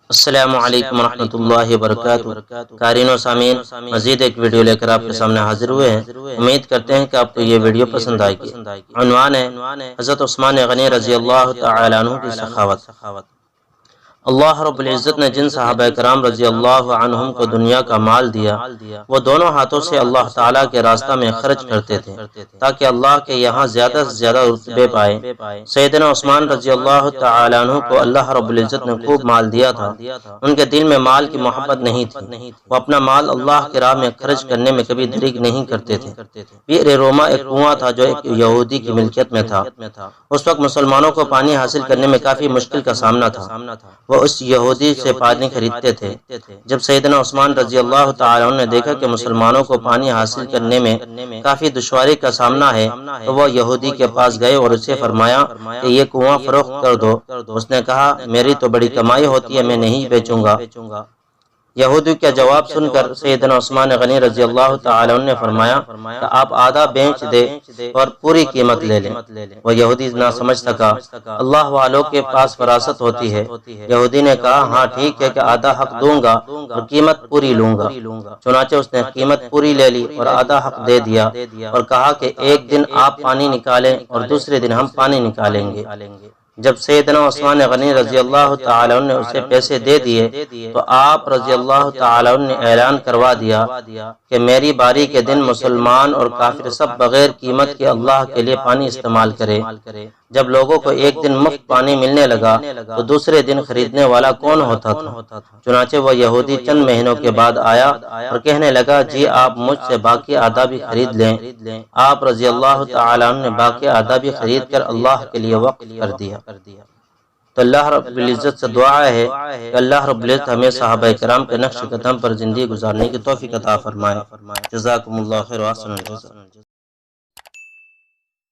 السلام علیکم ورحمۃ اللہ وبرکاتہ۔ قارئین و سامعین، مزید ایک ویڈیو لے کر آپ کے سامنے حاضر ہوئے ہیں۔ امید کرتے ہیں کہ آپ کو یہ ویڈیو پسند آئے گی۔ عنوان ہے حضرت عثمان غنی رضی اللہ تعالی عنہ کی سخاوت۔ اللہ رب العزت نے جن صحابہ کرام رضی اللہ عنہم کو دنیا کا مال دیا، وہ دونوں ہاتھوں سے اللہ تعالیٰ کے راستہ میں خرچ کرتے تھے تاکہ اللہ کے یہاں زیادہ سے زیادہ رتبے پائے۔ سیدنا عثمان رضی اللہ تعالی عنہ کو اللہ رب العزت نے خوب مال دیا تھا۔ ان کے دل میں مال کی محبت نہیں تھی، وہ اپنا مال اللہ کے راہ میں خرچ کرنے میں کبھی دریغ نہیں کرتے تھے۔ بئر روما ایک کنواں تھا جو ایک یہودی کی ملکیت میں تھا۔ اس وقت مسلمانوں کو پانی حاصل کرنے میں کافی مشکل کا سامنا تھا۔ وہ اس یہودی سے پانی خریدتے تھے۔ جب سیدنا عثمان رضی اللہ تعالی عنہ نے دیکھا کہ مسلمانوں کو پانی حاصل کرنے میں کافی دشواری کا سامنا ہے تو وہ یہودی کے پاس گئے اور اسے فرمایا کہ یہ کنواں فروخت کر دو۔ اس نے کہا میری تو بڑی کمائی ہوتی ہے، میں نہیں بیچوں گا۔ یہودی کا جواب سن کر سیدنا عثمان غنی رضی اللہ تعالی عنہ نے فرمایا کہ آپ آدھا بیچ دے اور پوری قیمت لے لیں۔ وہ یہودی نہ سمجھ سکا، اللہ والوں کے پاس فراست ہوتی ہے۔ یہودی نے کہا ہاں ٹھیک ہے کہ آدھا حق دوں گا اور قیمت پوری لوں گا۔ چنانچہ اس نے قیمت پوری لے لی اور آدھا حق دے دیا اور کہا کہ ایک دن آپ پانی نکالیں اور دوسرے دن ہم پانی نکالیں گے۔ جب سیدنا عثمان غنی رضی اللہ تعالی عنہ نے اسے پیسے دے دیے تو آپ رضی اللہ تعالی عنہ نے اعلان کروا دیا کہ میری باری کے دن مسلمان اور کافر سب بغیر قیمت کے اللہ کے لیے پانی استعمال کرے۔ جب لوگوں کو ایک دن مفت پانی ملنے لگا تو دوسرے دن خریدنے والا کون ہوتا تھا؟ چنانچہ وہ یہودی چند مہینوں کے بعد آیا اور کہنے لگا جی آپ مجھ سے باقی آدھا بھی خرید لیں۔ آپ رضی اللہ تعالی عنہ نے باقی آدھا بھی خرید کر اللہ کے لیے وقف کر دیا۔ تو اللہ رب العزت سے دعا ہے کہ اللہ رب العزت ہمیں صحابہ کرام کے نقش قدم پر زندگی گزارنے کی توفیق عطا فرمائے۔ جزاکم اللہ خیر و احسن الجزاء۔